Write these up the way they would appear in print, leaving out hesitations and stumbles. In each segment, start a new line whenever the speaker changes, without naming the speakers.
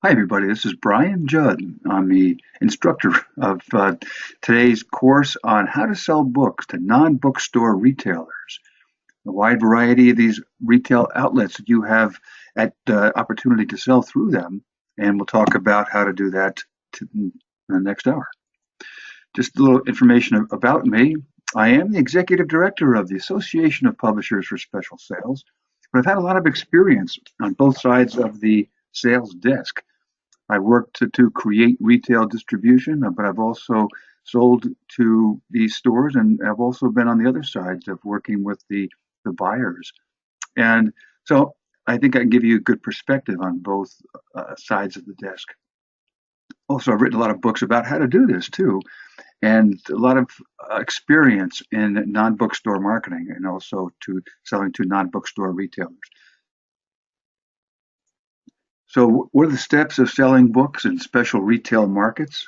Hi, everybody. This is Brian Judd. I'm the instructor of today's course on how to sell books to non-bookstore retailers. A wide variety of these retail outlets that you have at opportunity to sell through them, and we'll talk about how to do that in the next hour. Just a little information about me. I am the executive director of the Association of Publishers for Special Sales, but I've had a lot of experience on both sides of the sales desk. I worked to create retail distribution, but I've also sold to these stores, and I've also been on the other side of working with the buyers. And so I think I can give you a good perspective on both sides of the desk. Also, I've written a lot of books about how to do this too, and a lot of experience in non-bookstore marketing and also to selling to non-bookstore retailers. So, what are the steps of selling books in special retail markets?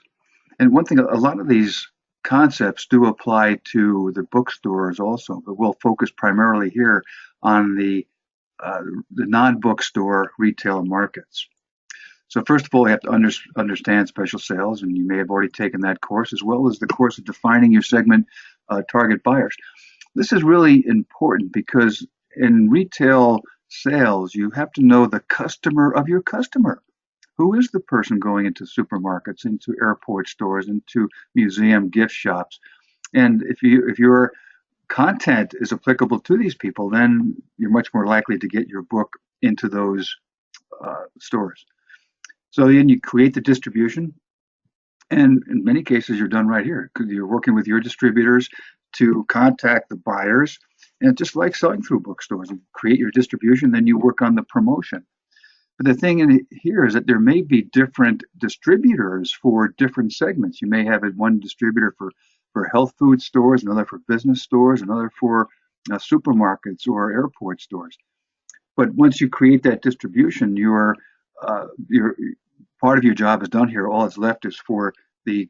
And one thing, a lot of these concepts do apply to the bookstores also, but we'll focus primarily here on the non-bookstore retail markets. So first of all, you have to understand special sales, and you may have already taken that course, as well as the course of defining your segment target buyers. This is really important because in retail sales, you have to know the customer of your customer. Who is the person going into supermarkets, into airport stores, into museum gift shops? And if your content is applicable to these people, then you're much more likely to get your book into those stores. So then you create the distribution, and in many cases you're done right here because you're working with your distributors to contact the buyers. And just like selling through bookstores, you create your distribution, then you work on the promotion. But the thing in here is that there may be different distributors for different segments. You may have one distributor for health food stores, another for business stores, another for supermarkets or airport stores. But once you create that distribution, your part of your job is done here. All that's left is for the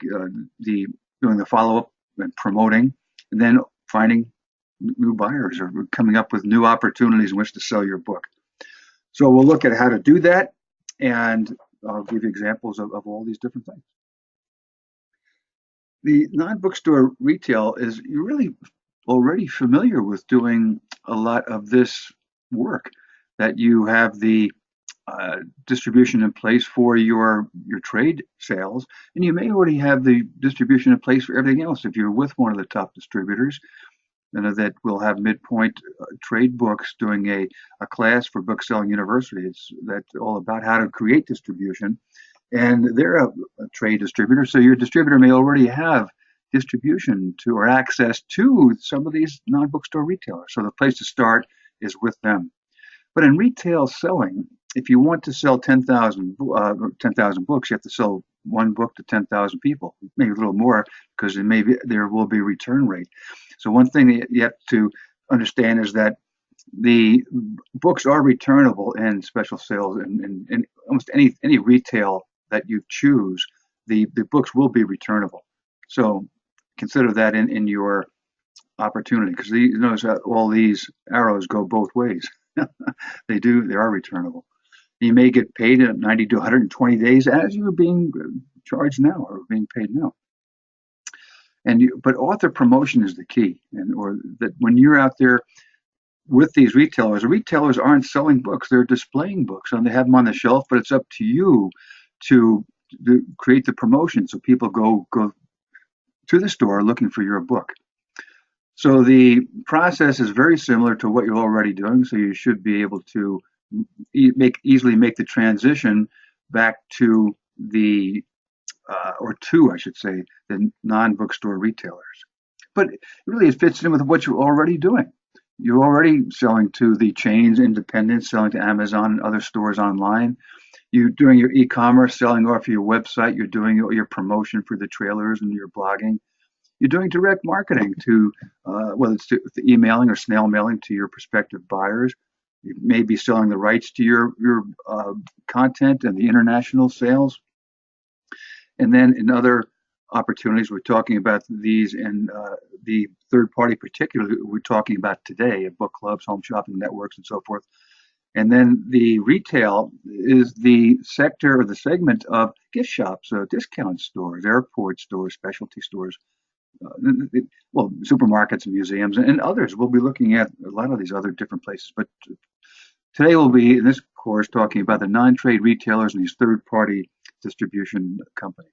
doing the follow up and promoting, and then finding new buyers or coming up with new opportunities in which to sell your book. So we'll look at how to do that, and I'll give you examples of all these different things. The non-bookstore retail is you're really already familiar with doing a lot of this work. That you have the distribution in place for your trade sales, and you may already have the distribution in place for everything else. If you're with one of the top distributors, that will have Midpoint Trade Books doing a class for Bookselling University. It's that's all about how to create distribution, and they're a trade distributor. So your distributor may already have distribution to or access to some of these non-bookstore retailers. So the place to start is with them. But in retail selling, if you want to sell 10,000 books, you have to sell one book to 10,000 people, maybe a little more, because there will be a return rate. So one thing that you have to understand is that the books are returnable in special sales and almost any retail that you choose, the books will be returnable. So consider that in your opportunity, because you notice that all these arrows go both ways. They are returnable. You may get paid in 90 to 120 days as you're being charged now or being paid now. But author promotion is the key, or that when you're out there with these retailers, the retailers aren't selling books; they're displaying books, and they have them on the shelf. But it's up to you to create the promotion so people go to the store looking for your book. So the process is very similar to what you're already doing. So you should be able to easily make the transition back to I should say, the non-bookstore retailers. But really, it fits in with what you're already doing. You're already selling to the chains, independents, selling to Amazon and other stores online. You're doing your e-commerce, selling off your website. You're doing your promotion for the trailers and your blogging. You're doing direct marketing to whether it's emailing or snail mailing to your prospective buyers. You may be selling the rights to your content and the international sales. And then in other opportunities, we're talking about these in the third party, particularly we're talking about today, book clubs, home shopping networks, and so forth. And then the retail is the sector or the segment of gift shops, discount stores, airport stores, specialty stores, well, supermarkets, museums, and others. We'll be looking at a lot of these other different places. But today we'll be, in this course, talking about the non-trade retailers and these third-party distribution companies.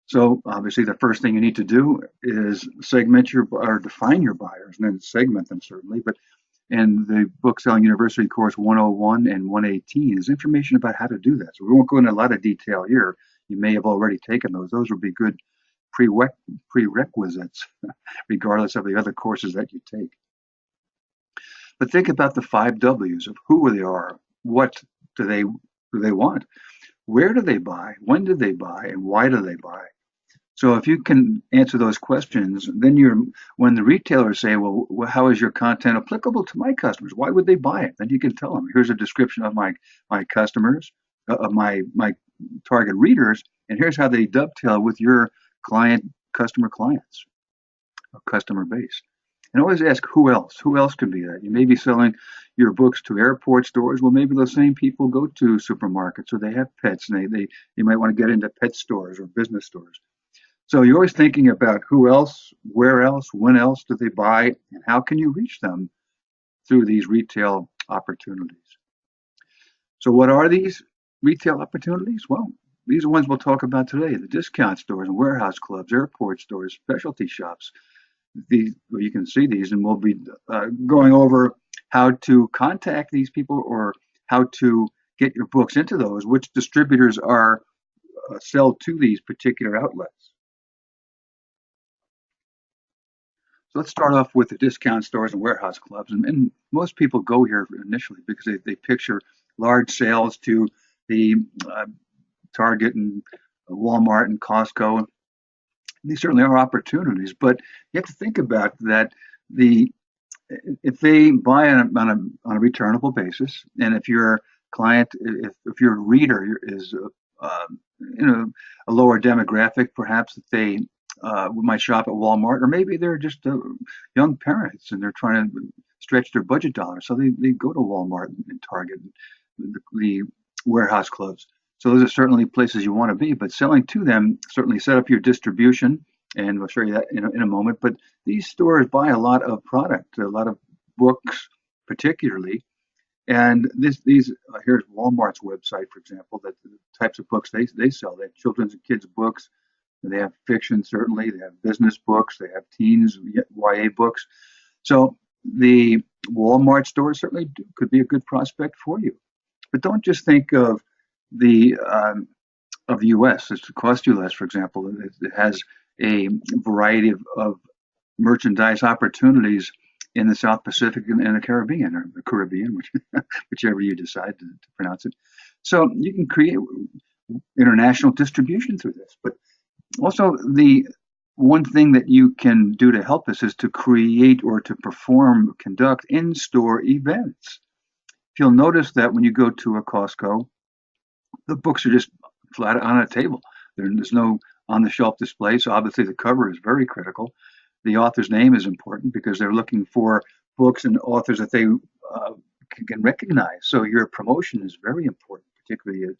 So obviously the first thing you need to do is segment your or define your buyers and then segment them certainly. But in the Bookselling University course 101 and 118 is information about how to do that. So we won't go into a lot of detail here. You may have already taken those. Those would be good prerequisites, regardless of the other courses that you take. But think about the 5 Ws of who they are, what do they want, where do they buy, when do they buy, and why do they buy. So if you can answer those questions, then when the retailers say, well, how is your content applicable to my customers? Why would they buy it? Then you can tell them, here's a description of my customers, of my target readers, and here's how they dovetail with your customer clients, or customer base. And always ask who else? Who else can be that? You may be selling your books to airport stores. Well, maybe those same people go to supermarkets or they have pets and you might want to get into pet stores or business stores. So you're always thinking about who else, where else, when else do they buy, and how can you reach them through these retail opportunities. So what are these retail opportunities? Well, these are ones we'll talk about today, the discount stores and warehouse clubs, airport stores, specialty shops. You can see these, and we'll be going over how to contact these people or how to get your books into those, which distributors are sell to these particular outlets. So let's start off with the discount stores and warehouse clubs. And most people go here initially because they picture large sales to the Target and Walmart and Costco. These certainly are opportunities, but you have to think about that if they buy on a returnable basis, and if your client, if your reader is a lower demographic, perhaps that they might shop at Walmart, or maybe they're just young parents and they're trying to stretch their budget dollars, so they go to Walmart and Target, and the warehouse clubs. So those are certainly places you want to be, but selling to them, certainly set up your distribution, and we'll show you that in a moment. But these stores buy a lot of product, a lot of books particularly, and here's Walmart's website, for example, that the types of books they sell. They have children's and kids books, they have fiction certainly, they have business books, they have teens, YA books. So the Walmart store certainly could be a good prospect for you. But don't just think of the U.S. It's cost you less, for example. It has a variety of merchandise opportunities in the South Pacific and the Caribbean, or the Caribbean, whichever you decide to pronounce it. So you can create international distribution through this. But also, the one thing that you can do to help us is to create or to conduct in-store events. You'll notice that when you go to a Costco, the books are just flat on a table. There's no on-the-shelf display, so obviously the cover is very critical. The author's name is important because they're looking for books and authors that they can recognize. So your promotion is very important, particularly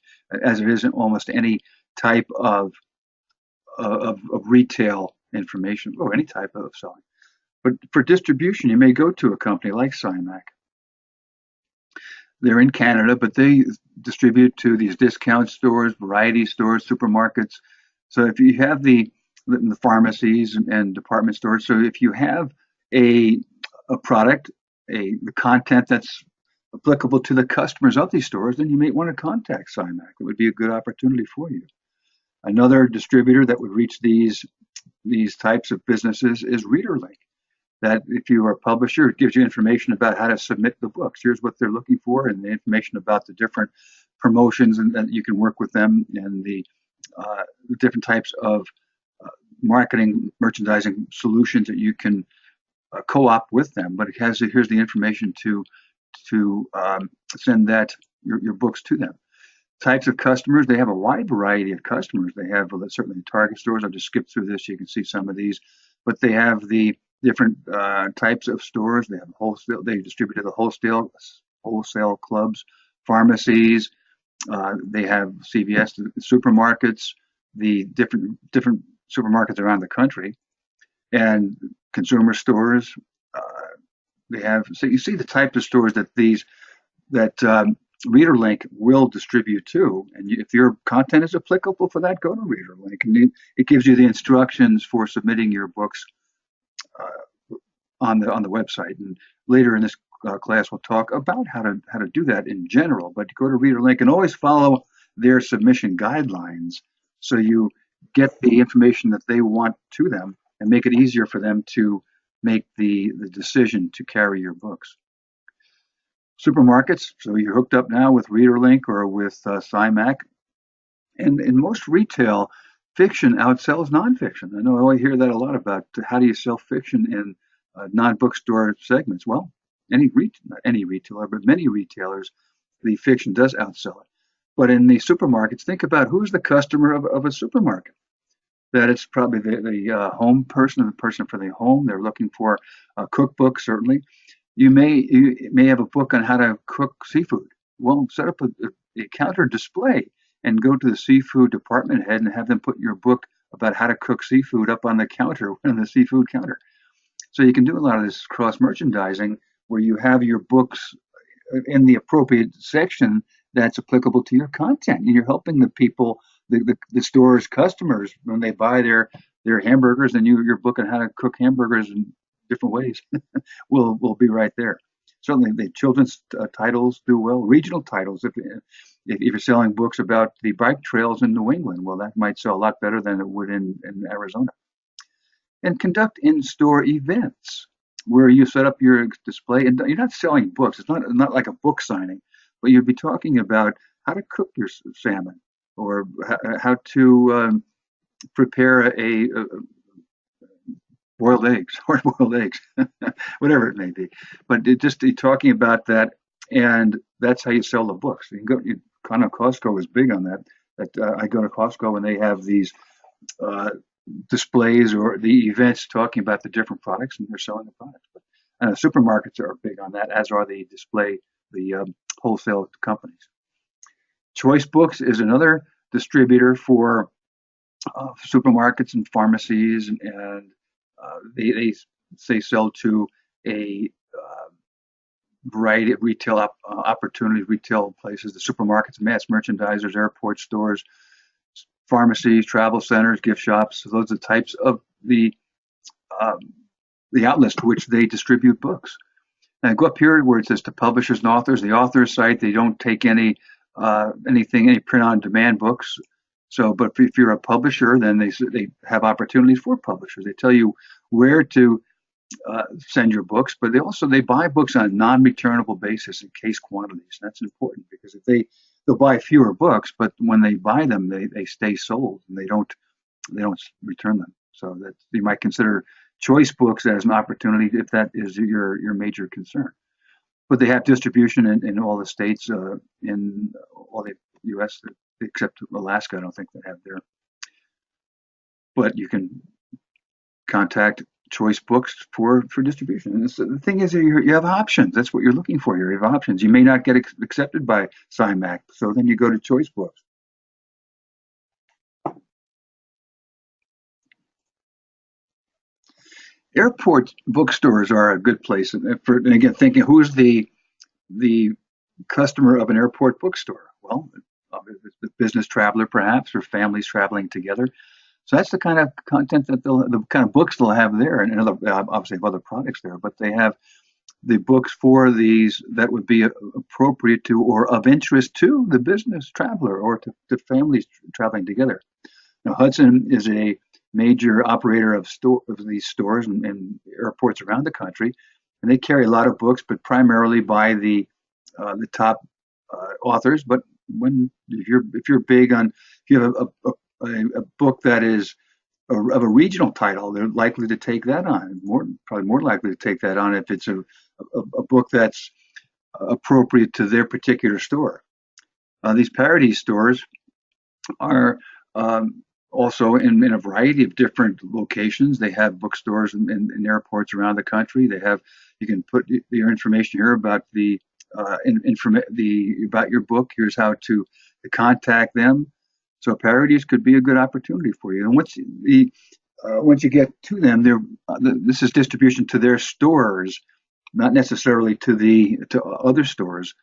as it is in almost any type of retail information or any type of selling. But for distribution, you may go to a company like CIMAC. They're in Canada, but they distribute to these discount stores, variety stores, supermarkets. So if you have the pharmacies and department stores, so if you have a product, the content that's applicable to the customers of these stores, then you may want to contact CIMAC. It would be a good opportunity for you. Another distributor that would reach these types of businesses is ReaderLink. That if you are a publisher, it gives you information about how to submit the books. Here's what they're looking for, and the information about the different promotions and that you can work with them, and the different types of marketing, merchandising solutions that you can co-op with them. But here's the information to send your books to them. Types of customers, they have a wide variety of customers. They have certainly Target stores. I'll just skip through this. You can see some of these, but they have the different types of stores. They have wholesale. They distribute to the wholesale wholesale clubs, pharmacies. They have CVS, the supermarkets, the different supermarkets around the country, and consumer stores. Uh, they have, so you see the type of stores that these that ReaderLink will distribute to, and if your content is applicable for that, go to ReaderLink, and it gives you the instructions for submitting your books on the website. And later in this class, we'll talk about how to do that in general. But go to ReaderLink and always follow their submission guidelines, so you get the information that they want to them and make it easier for them to make the decision to carry your books. Supermarkets, so you're hooked up now with ReaderLink or with CyMac. And in most retail, fiction outsells nonfiction. I know I hear that a lot about how do you sell fiction in non-bookstore segments. Well, not any retailer, but many retailers, the fiction does outsell it. But in the supermarkets, think about who's the customer of a supermarket. That it's probably the home person, the person for the home. They're looking for a cookbook, certainly. You may have a book on how to cook seafood. Well, set up a counter display and go to the seafood department head and have them put your book about how to cook seafood up on the counter, on the seafood counter. So you can do a lot of this cross merchandising where you have your books in the appropriate section that's applicable to your content, and you're helping the people, the store's customers, when they buy their hamburgers, and your book on how to cook hamburgers in different ways will be right there. Certainly, the children's titles do well. Regional titles, if you're selling books about the bike trails in New England, well, that might sell a lot better than it would in Arizona. And conduct in-store events where you set up your display, and you're not selling books. It's not like a book signing, but you'd be talking about how to cook your salmon, or how to prepare a boiled eggs, hard-boiled eggs, whatever it may be. But just talking about that, and that's how you sell the books. You can go. Kind of Costco is big on that. I go to Costco and they have these displays or the events talking about the different products, and they're selling the products. But supermarkets are big on that, as are the wholesale companies. Choice Books is another distributor for supermarkets and pharmacies, and they sell to a variety of retail opportunities, retail places, the supermarkets, mass merchandisers, airport stores, pharmacies, travel centers, gift shops. So those are the types of the outlets to which they distribute books. And go up here where it says to publishers and authors. The authors site, they don't take any print-on-demand books. So, but if you're a publisher, then they have opportunities for publishers. They tell you where to send your books, but they buy books on a non-returnable basis in case quantities. That's important, because if they'll buy fewer books, but when they buy them, they stay sold and they don't return them. So that you might consider Choice Books as an opportunity if that is your major concern. But they have distribution in all the states, in all the U.S. except Alaska. I don't think they have there. But you can contact Choice Books for distribution. And the thing is, you have options. That's what you're looking for here. You have options. You may not get accepted by CyMac, so then you go to Choice Books. Airport bookstores are a good place. And again, thinking who's the customer of an airport bookstore? Well, the business traveler, perhaps, or families traveling together. So that's the kind of content the kind of books they'll have there, and obviously have other products there. But they have the books for these that would be appropriate to or of interest to the business traveler or to families traveling together. Now, Hudson is a major operator of these stores and airports around the country, and they carry a lot of books, but primarily by the top authors. But if you're big on, if you have a book that is of a regional title, they're likely to take that on. Probably more likely to take that on if it's a book that's appropriate to their particular store. These parody stores are also in a variety of different locations. They have bookstores in airports around the country. You can put your information here about the about your book. Here's how to contact them. So parodies could be a good opportunity for you. And once you get to them, this is distribution to their stores, not necessarily to other stores.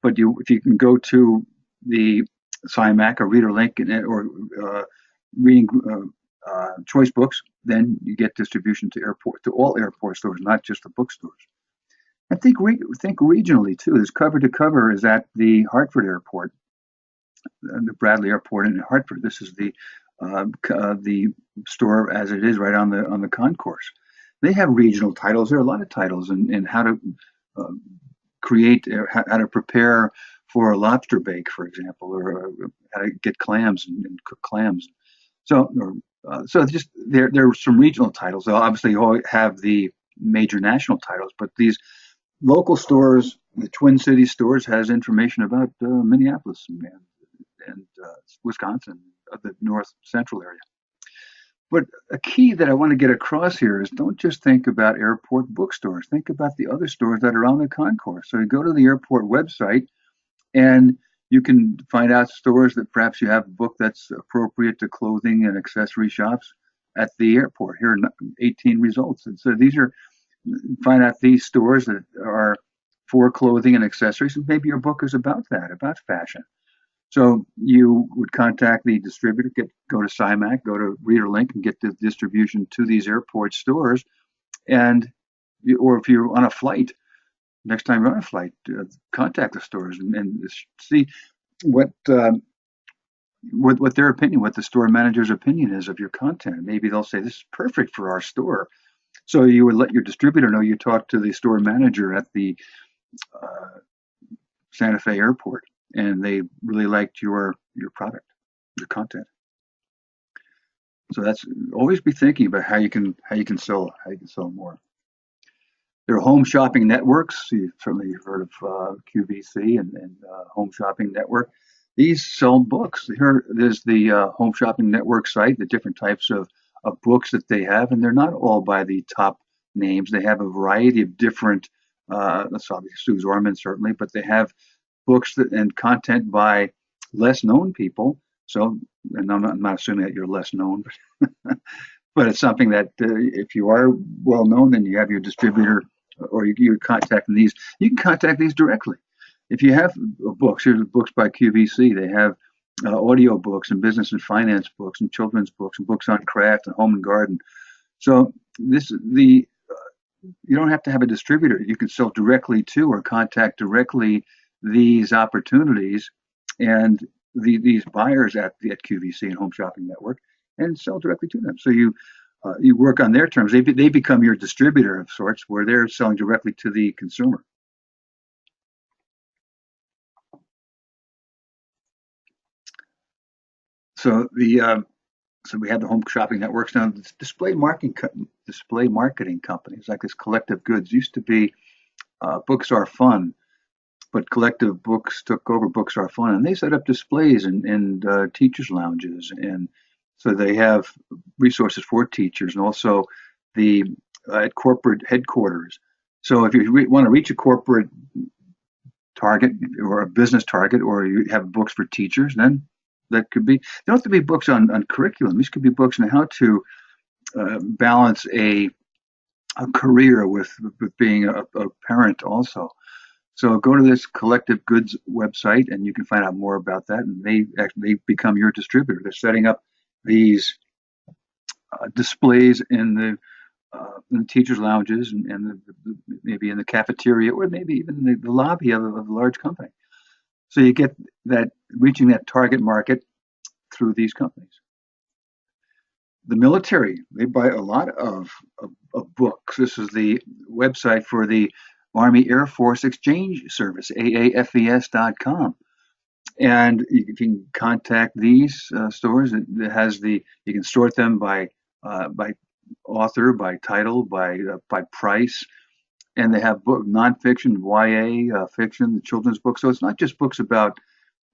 But if you can go to the CIMAC or Reader Link or reading choice books, then you get distribution to all airport stores, not just the bookstores. I think regionally too. This cover to cover is at the Hartford Airport, the Bradley Airport in Hartford. This is the store as it is right on the concourse. They have regional titles. There are a lot of titles in how to uh, how to prepare for a lobster bake, for example, or how to get clams and cook clams. So just there are some regional titles. They'll obviously all have the major national titles, but these local stores, the Twin Cities stores, has information about Minneapolis and Wisconsin, the north central area. But a key that I want to get across here is don't just think about airport bookstores. Think about the other stores that are on the concourse. So you go to the airport website and you can find out stores that perhaps you have a book that's appropriate to clothing and accessory shops at the airport. Here are 18 results. And so find out these stores that are for clothing and accessories. And maybe your book is about that, about fashion. So you would contact the distributor, go to CIMAC, go to ReaderLink, and get the distribution to these airport stores. Or if you're on a flight, next time you're on a flight, contact the stores and see what their opinion, what the store manager's opinion is of your content. Maybe they'll say this is perfect for our store. So you would let your distributor know you talked to the store manager at the uh, Santa Fe airport, and they really liked your product, your content. So that's always be thinking about how you can sell more. There are home shopping networks. You've certainly heard of QVC and Home Shopping Network. These sell books. There's the Home Shopping Network site, the different types of books that they have, and they're not all by the top names. They have a variety of different, that's obviously Suze Orman certainly, but they have books and content by less known people. So, and I'm not assuming that you're less known, but it's something that if you are well known, then you have your distributor or you're contacting these. You can contact these directly. If you have books, here's books by QVC. They have audio books and business and finance books and children's books and books on craft and home and garden. So you don't have to have a distributor. You can sell directly to or contact directly these opportunities and these buyers at QVC and Home Shopping Network and sell directly to them. So you work on their terms. They become your distributor of sorts, where they're selling directly to the consumer. So we have the home shopping networks now. Display marketing companies like this Collective Goods used to be Books Are Fun, but Collective Books took over Books Are Fun, and they set up displays in teachers' lounges, and so they have resources for teachers and also the at corporate headquarters. So if you want to reach a corporate target or a business target, or you have books for teachers, then that could be. They don't have to be books on curriculum. These could be books on how to balance a career with being a parent also. So go to this Collective Goods website, and you can find out more about that. And they become your distributor. They're setting up these displays in the teachers' lounges and maybe in the cafeteria or maybe even the lobby of a large company. So you get that reaching that target market through these companies. The military, they buy a lot of books. This is the website for the Army Air Force Exchange Service, aafes.com. And you can contact these stores. You can sort them by author, by title, by price, and they have nonfiction, YA, fiction, the children's books. So it's not just books about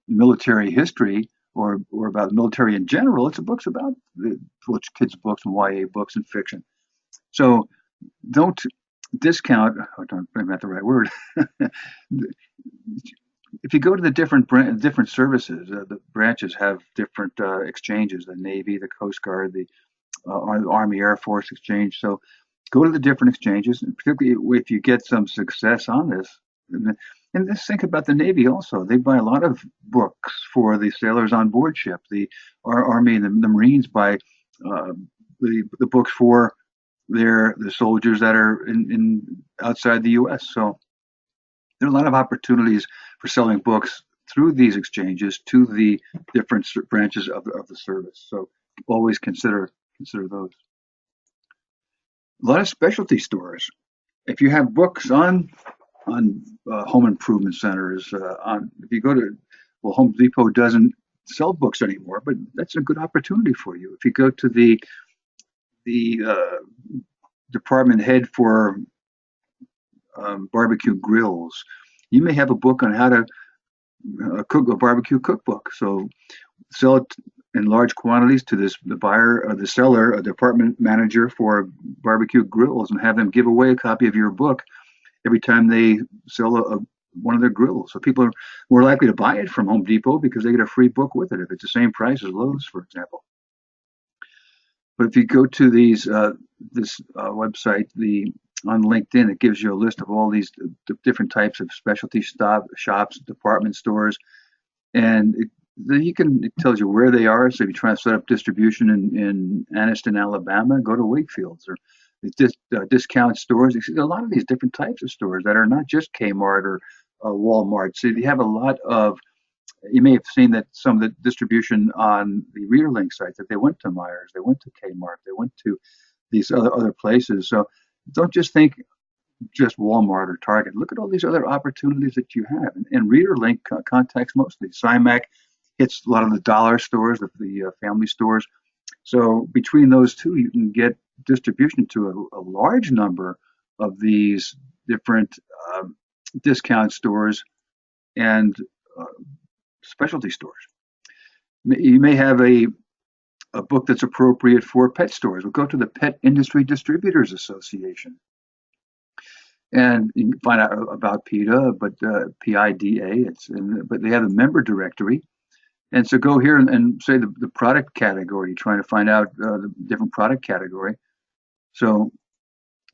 military history or about the military in general. It's books about kids' books and YA books and fiction. So don't discount, oh, don't, I'm not the right word. If you go to the different services, the branches have different exchanges, the Navy, the Coast Guard, the Army Air Force exchange. So go to the different exchanges, and particularly if you get some success on this. And just think about the Navy also. They buy a lot of books for the sailors on board ship. The Army and the Marines buy uh, the books for the soldiers that are in outside the U.S. So there are a lot of opportunities for selling books through these exchanges to the different branches of the service. So always consider those. A lot of specialty stores. If you have books on home improvement centers, on if you go to well, Home Depot doesn't sell books anymore, but that's a good opportunity for you. If you go to the department head for barbecue grills, you may have a book on how to cook a barbecue cookbook. So sell it in large quantities to the buyer or the seller, a department manager for barbecue grills, and have them give away a copy of your book every time they sell one of their grills. So people are more likely to buy it from Home Depot because they get a free book with it if it's the same price as Lowe's, for example. But if you go to this website, the on LinkedIn, it gives you a list of all these different types of specialty shops, department stores, and it tells you where they are. So if you try to set up distribution in Anniston, Alabama, go to Wakefield's or discount stores. You see a lot of these different types of stores that are not just Kmart or Walmart. So you have a lot of. You may have seen that some of the distribution on the ReaderLink sites that they went to Myers, they went to Kmart, they went to these other places. So don't just think just Walmart or Target. Look at all these other opportunities that you have. And ReaderLink contacts mostly. CyMac hits a lot of the dollar stores, the family stores. So between those two, you can get distribution to a large number of these different discount stores and uh, specialty stores. You may have a book that's appropriate for pet stores. We'll go to the Pet Industry Distributors Association. And you can find out about PETA, but PIDA. But they have a member directory, and so go here and say the product category. Trying to find out the different product category. So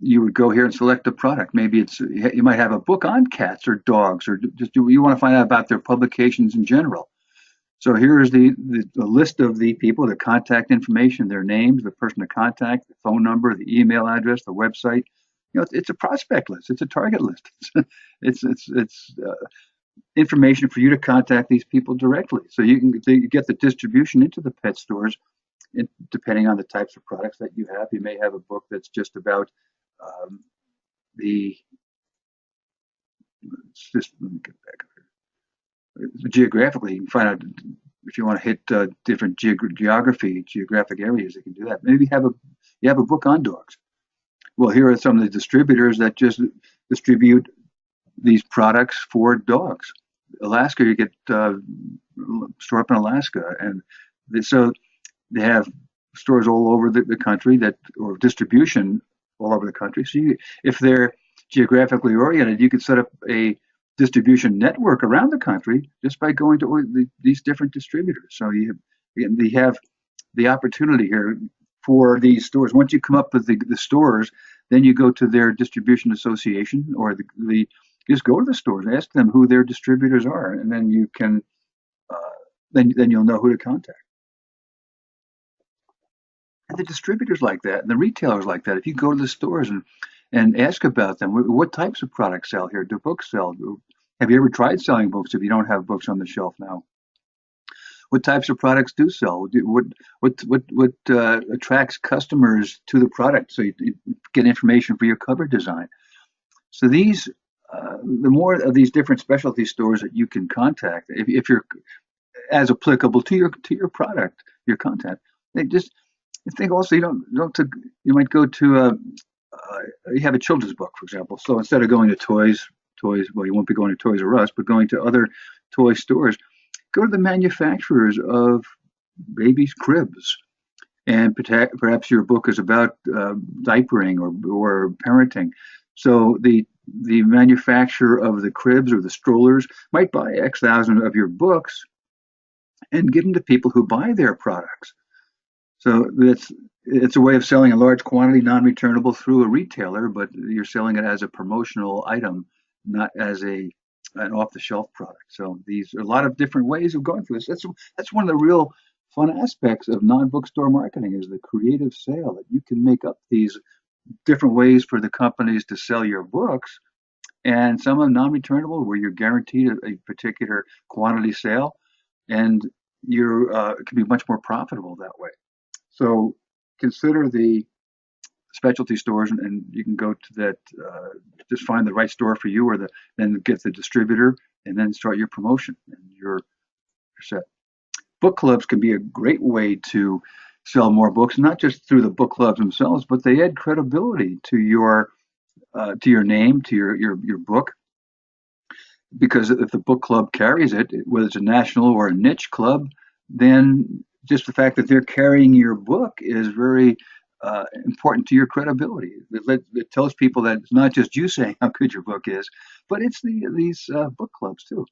you would go here and select a product. Maybe you might have a book on cats or dogs, or just you want to find out about their publications in general. So here is the list of the people, the contact information, their names, the person to contact, the phone number, the email address, the website. It's a prospect list. It's a target list. It's information for you to contact these people directly. So you get the distribution into the pet stores. Depending on the types of products that you have, you may have a book that's just about um, the. Let me get back geographically. You can find out if you want to hit different geographic areas. You can do that. Maybe you have a book on dogs. Well, here are some of the distributors that just distribute these products for dogs. Alaska, you get store up in Alaska, and so they have stores all over the country or distribution all over the country. So if they're geographically oriented, you could set up a distribution network around the country just by going to these different distributors. So you have the opportunity here for these stores. Once you come up with the stores, then you go to their distribution association or just go to the stores, ask them who their distributors are, and then you can uh, then you'll know who to contact. And the distributors like that, and the retailers like that. If you go to the stores and ask about them, what types of products sell here? Do books sell? Have you ever tried selling books if you don't have books on the shelf now? What types of products do sell? What attracts customers to the product? So you get information for your cover design. So the more of these different specialty stores that you can contact, if you're as applicable to your product, your content, they just think also you might go to you have a children's book, for example. So instead of going to toys, well, you won't be going to Toys R Us, but going to other toy stores, go to the manufacturers of babies' cribs. And perhaps your book is about diapering or parenting. So the manufacturer of the cribs or the strollers might buy X thousand of your books and give them to people who buy their products. So it's a way of selling a large quantity, non-returnable through a retailer, but you're selling it as a promotional item, not as an off-the-shelf product. So these are a lot of different ways of going through this. That's one of the real fun aspects of non-bookstore marketing is the creative sale that you can make up these different ways for the companies to sell your books, and some are non-returnable where you're guaranteed a particular quantity sale, and you're it can be much more profitable that way. So consider the specialty stores, and you can go to that. Just find the right store for you, or then get the distributor, and then start your promotion, and you're set. Book clubs can be a great way to sell more books, not just through the book clubs themselves, but they add credibility to your name, to your book, because if the book club carries it, whether it's a national or a niche club, then just the fact that they're carrying your book is very important to your credibility. It tells people that it's not just you saying how good your book is, but it's these book clubs too.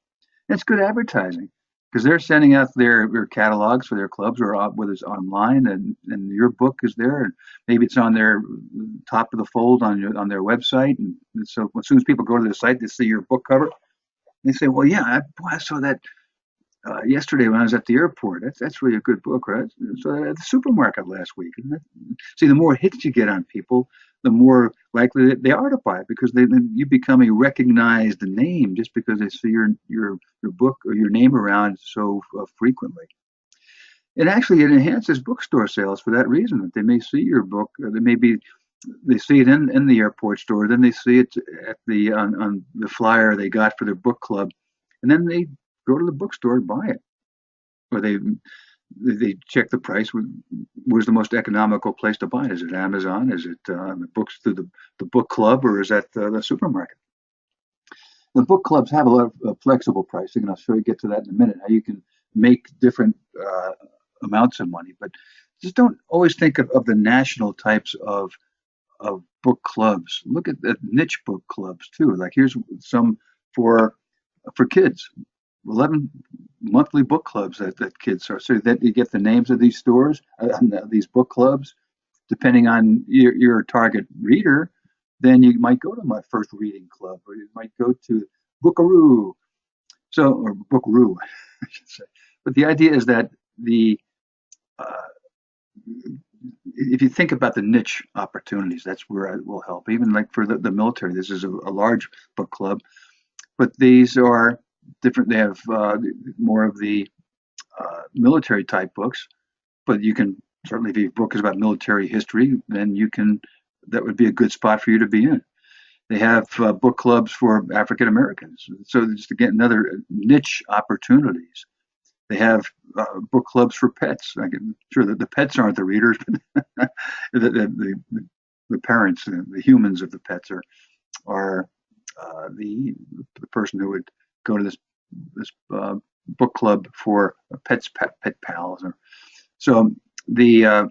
And it's good advertising because they're sending out their catalogs for their clubs, or whether it's online, and your book is there, and maybe it's on their top of the fold on their website. And so as soon as people go to the site, they see your book cover. They say, "Well, yeah, I saw that yesterday when I was at the airport. That's really a good book, right? So at the supermarket last week." And see, the more hits you get on people, the more likely they are to buy it because then you become a recognized name just because they see your book or your name around so frequently. It enhances bookstore sales for that reason that they may see your book. They see it in the airport store, then they see it at on the flyer they got for their book club, and then they go to the bookstore and buy it, or they check the price. Where's the most economical place to buy it? Is it Amazon? Is it the books through the book club, or is that the supermarket? The book clubs have a lot of flexible pricing, and I'll get to that in a minute. How you can make different amounts of money, but just don't always think of the national types of book clubs. Look at the niche book clubs too. Like here's some for kids. 11 monthly book clubs that kids are. So that you get the names of these stores, these book clubs, depending on your target reader, then you might go to my first reading club, or you might go to Bookaroo. Or Bookaroo, I should say. But the idea is that uh, if you think about the niche opportunities, that's where it will help. Even like for the military, this is a large book club, but these are different. They have more of the military type books, but you can certainly, if your book is about military history, then that would be a good spot for you to be in. They have book clubs for African Americans. So just again, another niche opportunities. They have book clubs for pets. I'm sure that the pets aren't the readers, but the parents, the humans of the pets are the person who would go to this book club for pet pals. So the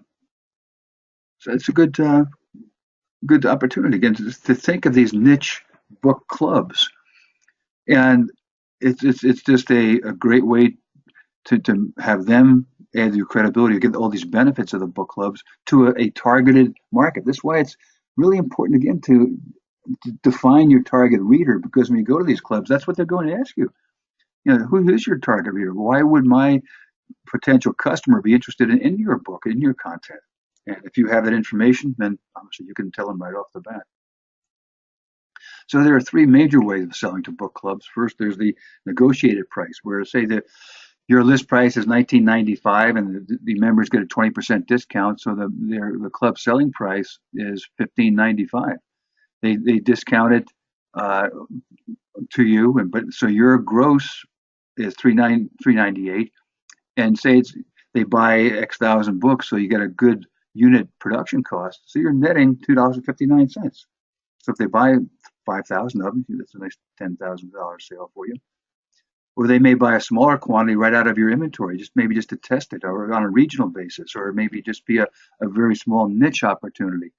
so it's a good opportunity again to think of these niche book clubs, and it's just a great way to have them add your credibility, get all these benefits of the book clubs to a targeted market. This is why it's really important again to define your target reader, because when you go to these clubs, that's what they're going to ask you. Who is your target reader? Why would my potential customer be interested in your book, in your content? And if you have that information, then obviously you can tell them right off the bat. So there are three major ways of selling to book clubs. First, there's the negotiated price, where say that your list price is $19.95, and the members get a 20% discount, so the club selling price is $15.95. They discount it to you, but so your gross is $398, and say they buy X thousand books, so you get a good unit production cost, so you're netting $2.59. So if they buy 5,000 of them, that's a nice $10,000 sale for you. Or they may buy a smaller quantity right out of your inventory, maybe just to test it, or on a regional basis, or maybe just be a very small niche opportunity.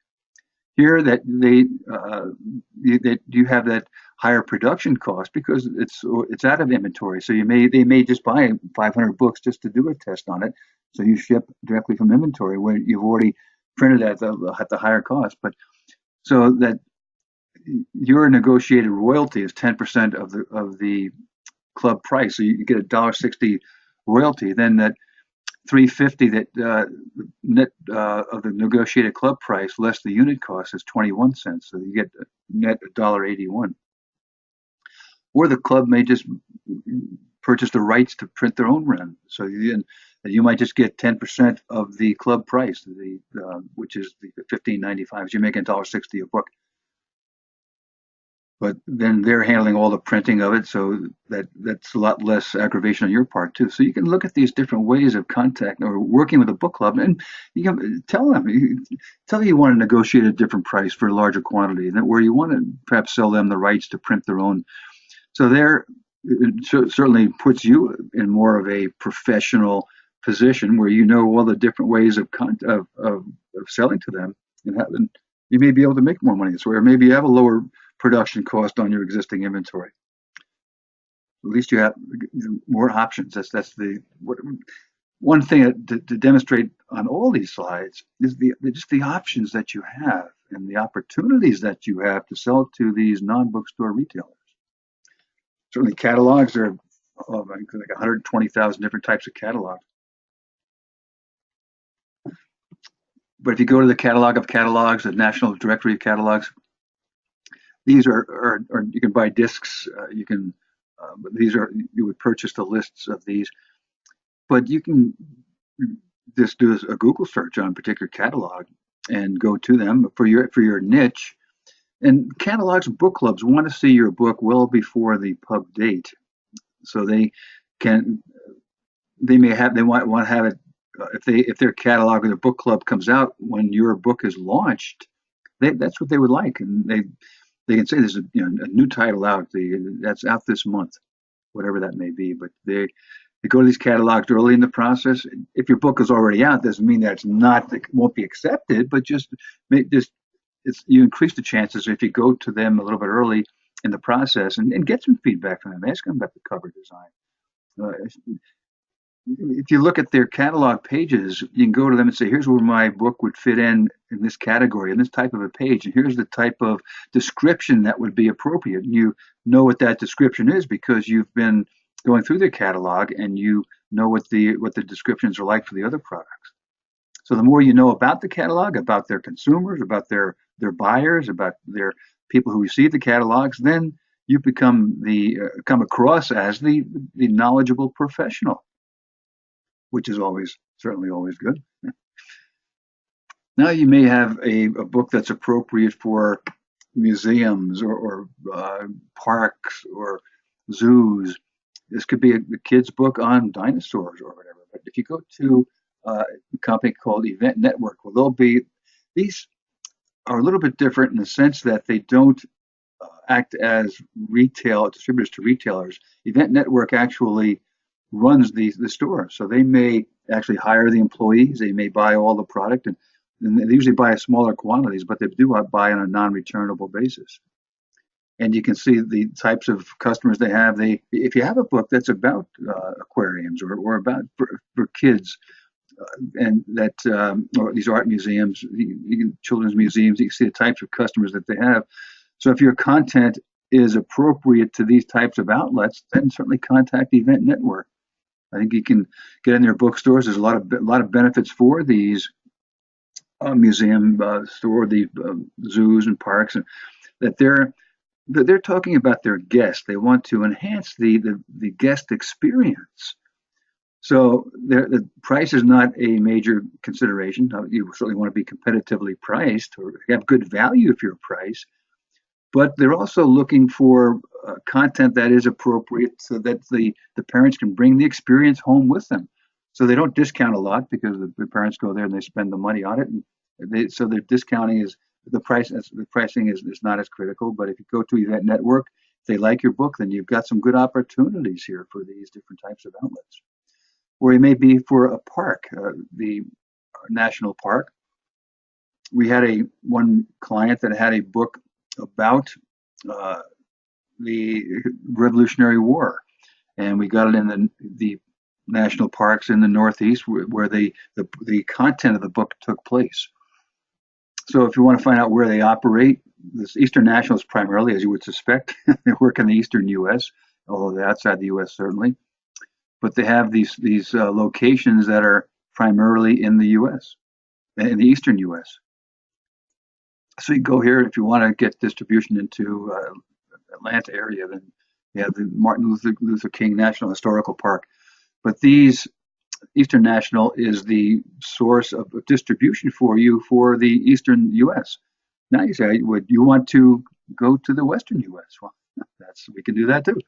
here that that you have that higher production cost because it's out of inventory. So they may just buy 500 books just to do a test on it. So you ship directly from inventory where you've already printed at the higher cost. But so that your negotiated royalty is 10% of the club price. So you get $1.60 royalty. Then that 350 that net of the negotiated club price less the unit cost is 21 cents. So you get net $1.81. Or the club may just purchase the rights to print their own run. So you might just get 10% of the club price, which is the $15.95. So you're making $1.60 a book. But then they're handling all the printing of it, so that's a lot less aggravation on your part too. So you can look at these different ways of contact or working with a book club, and you can tell them you want to negotiate a different price for a larger quantity, and where you want to perhaps sell them the rights to print their own. So it certainly puts you in more of a professional position where you know all the different ways of selling to them, and you may be able to make more money this way, or maybe you have a lower production cost on your existing inventory. At least you have more options. That's one thing to demonstrate on all these slides is just the options that you have and the opportunities that you have to sell to these non-bookstore retailers. Certainly, catalogs are like 120,000 different types of catalogs. But if you go to the catalog of catalogs, the National Directory of Catalogs, these are you can buy discs. You would purchase the lists of these, but you can just do a Google search on a particular catalog and go to them for your niche. And catalogs and book clubs want to see your book well before the pub date, so they want to have it if their catalog or their book club comes out when your book is launched. That's what they would like, and they can say there's a new title out that's out this month, whatever that may be. But they go to these catalogs early in the process. If your book is already out, doesn't mean that it won't be accepted, but you increase the chances if you go to them a little bit early in the process and get some feedback from them. Ask them about the cover design. If you look at their catalog pages, you can go to them and say, here's where my book would fit in this category, in this type of a page, and here's the type of description that would be appropriate. And you know what that description is because you've been going through their catalog and you know what the descriptions are like for the other products. So the more you know about the catalog, about their consumers, about their buyers, about their people who receive the catalogs, then you come across as the knowledgeable professional, which is certainly always good. Now you may have a book that's appropriate for museums or parks or zoos. This could be a kid's book on dinosaurs or whatever. But if you go to a company called Event Network, these are a little bit different in the sense that they don't act as distributors to retailers. Event Network actually runs the store, so they may actually hire the employees. They may buy all the product, and they usually buy smaller quantities, but they do buy on a non-returnable basis. And you can see the types of customers they have. If you have a book that's about aquariums or about for kids, and that or these art museums, children's museums, you can see the types of customers that they have. So if your content is appropriate to these types of outlets, then certainly contact Event Network. I think you can get in their bookstores. There's a lot of benefits for these museum store, the zoos and parks, and that they're talking about their guests. They want to enhance the guest experience. So the price is not a major consideration. You certainly want to be competitively priced or have good value if you're priced. But they're also looking for content that is appropriate so that the parents can bring the experience home with them. So they don't discount a lot because the parents go there and they spend the money on it. And so their discounting is the pricing is not as critical. But if you go to Event Network, if they like your book, then you've got some good opportunities here for these different types of outlets. Or it may be for a park, the national park. we had one client that had a book about uh, the Revolutionary War, and we got it in the national parks in the Northeast where the content of the book took place. So if you want to find out where they operate, this Eastern National is primarily, as you would suspect, they work in the Eastern U.S., although they're outside the U.S. certainly. But they have these locations that are primarily in the U.S., in the Eastern U.S. So you go here if you want to get distribution into Atlanta area, then you have the Martin Luther King National Historical Park. But these Eastern National is the source of distribution for you for the Eastern U.S. Now you say, would you want to go to the Western U.S.? Well, we can do that too.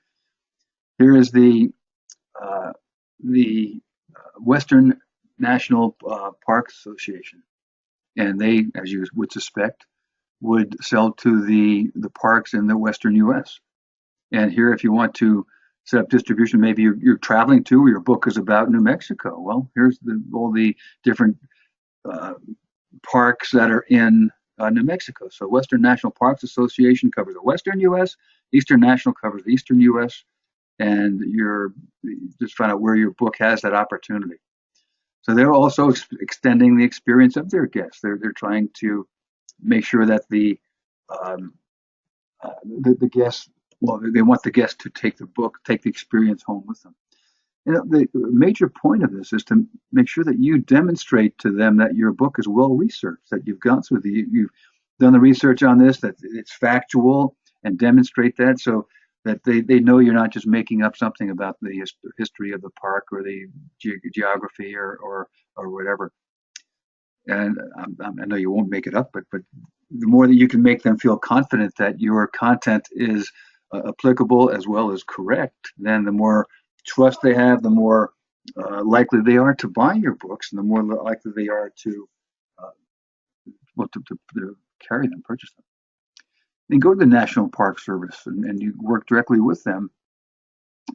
Here is uh, the Western National Park Association, and they, as you would suspect, would sell to the parks in the Western U.S. And here, if you want to set up distribution, maybe you're traveling to, or your book is about New Mexico. Well, here's all the different uh, parks that are in New Mexico. So Western National Parks Association covers the Western U.S., Eastern National covers the Eastern U.S., and you're just find out where your book has that opportunity. So they're also extending the experience of their guests. They're trying to make sure that um, the guests, well, they want the guests to take the book, take the experience home with them. You know, the major point of this is to make sure that you demonstrate to them that your book is well researched, that you've gone through you've done the research on this, that it's factual, and demonstrate that so that they know you're not just making up something about the history of the park or the geography or whatever. And I know you won't make it up, but the more that you can make them feel confident that your content is applicable as well as correct, then the more trust they have, the more likely they are to buy your books, and the more likely they are to uh, well to carry them, purchase them. And go to the National Park Service and you work directly with them.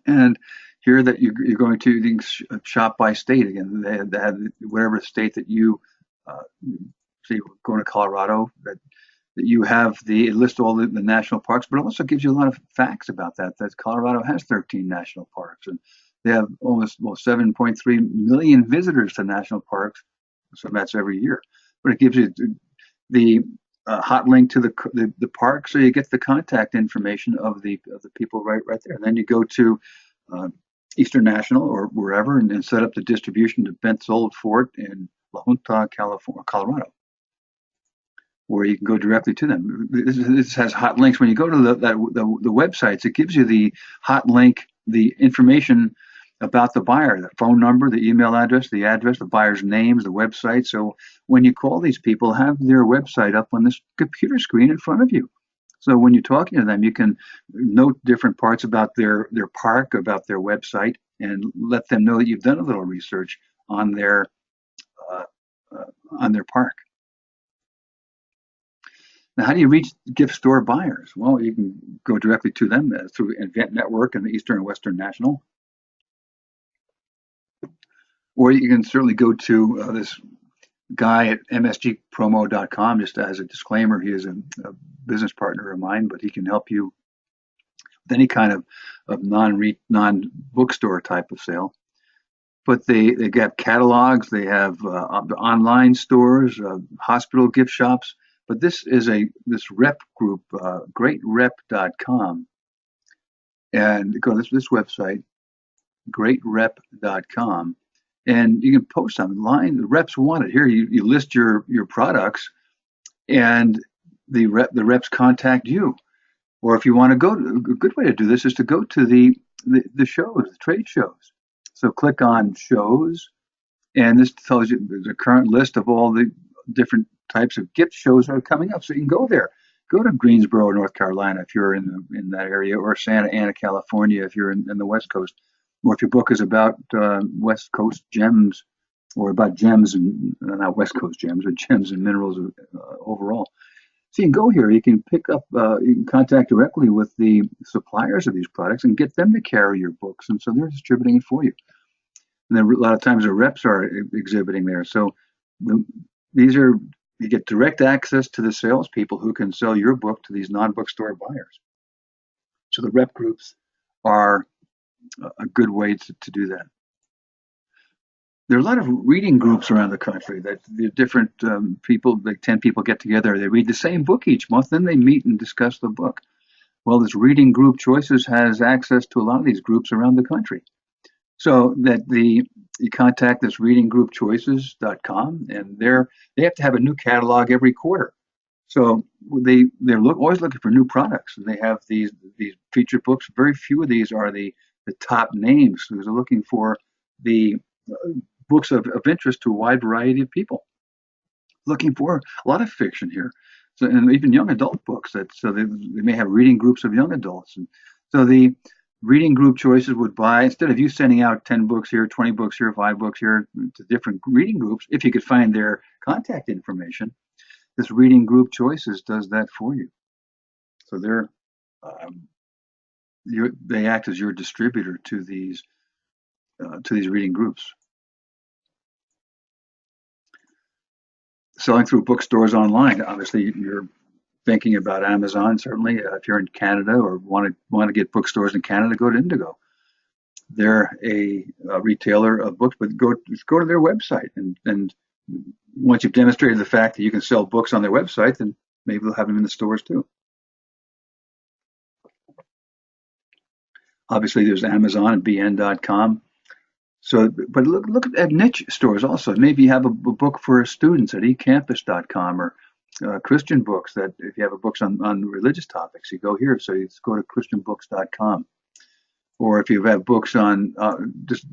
And here that you're going to shop by state again. They have whatever state that you uh, say going to Colorado, that you have it lists all the national parks, but it also gives you a lot of facts about that. That Colorado has 13 national parks, and they have almost 7.3 million visitors to national parks. So that's every year. But it gives you the hot link to the park, so you get the contact information of the people right there. And then you go to uh, Eastern National or wherever and set up the distribution to Bent's Old Fort in La Junta, California, Colorado, where you can go directly to them. This has hot links. When you go to the websites, it gives you the hot link, the information about the buyer, the phone number, the email address, the buyer's names, the website. So when you call these people, have their website up on this computer screen in front of you. So when you're talking to them, you can note different parts about their park, about their website, and let them know that you've done a little research on uh, their park. Now, how do you reach gift store buyers? Well, you can go directly to them through Event Network and the Eastern and Western National. Or you can certainly go to this guy at msgpromo.com. Just as a disclaimer, he is a business partner of mine, but he can help you with any kind of non-bookstore type of sale. But they got catalogs, they have online stores, hospital gift shops. But this rep group, greatrep.com, and go to this website, greatrep.com, and you can post online. The reps want it. Here you list your products, and the reps contact you. Or if you want to go, a good way to do this is to go to the shows, the trade shows. So click on shows, and this tells you the current list of all the different types of gift shows that are coming up. So you can go there. Go to Greensboro, North Carolina, if you're in that area, or Santa Ana, California, if you're in the West Coast. Or if your book is about West Coast gems, or about gems and not West Coast gems, but gems and minerals overall. So you can go here. You can pick up. You can contact directly with the suppliers of these products and get them to carry your books, and so they're distributing it for you. And then a lot of times the reps are exhibiting there. So these are You get direct access to the salespeople who can sell your book to these non-bookstore buyers. So the rep groups are a good way to do that. There are a lot of reading groups around the country that the different people, like 10 people get together, they read the same book each month, then they meet and discuss the book. Well, this reading group Choices has access to a lot of these groups around the country. So that you contact this readinggroup.choices.com, and they have to have a new catalog every quarter. So always looking for new products. And they have these featured books. Very few of these are the top names. So they're looking for the books of interest to a wide variety of people. Looking for a lot of fiction here, so, and even young adult books. They may have reading groups of young adults, and so the reading group Choices would buy, instead of you sending out 10 books here, 20 books here, 5 books here to different reading groups. If you could find their contact information, this reading group Choices does that for you. So um, they act as your distributor to these reading groups. Selling through bookstores online, obviously you're thinking about Amazon. Certainly, if you're in Canada or want to get bookstores in Canada, go to Indigo. They're a retailer of books, but go to their website, and once you've demonstrated the fact that you can sell books on their website, then maybe they'll have them in the stores too. Obviously, there's Amazon and BN.com. So, but look at niche stores also. Maybe you have a book for students at ecampus.com, or Christian books. That if you have a books on religious topics, you go here. So you go to christianbooks.com. Or if you have books on just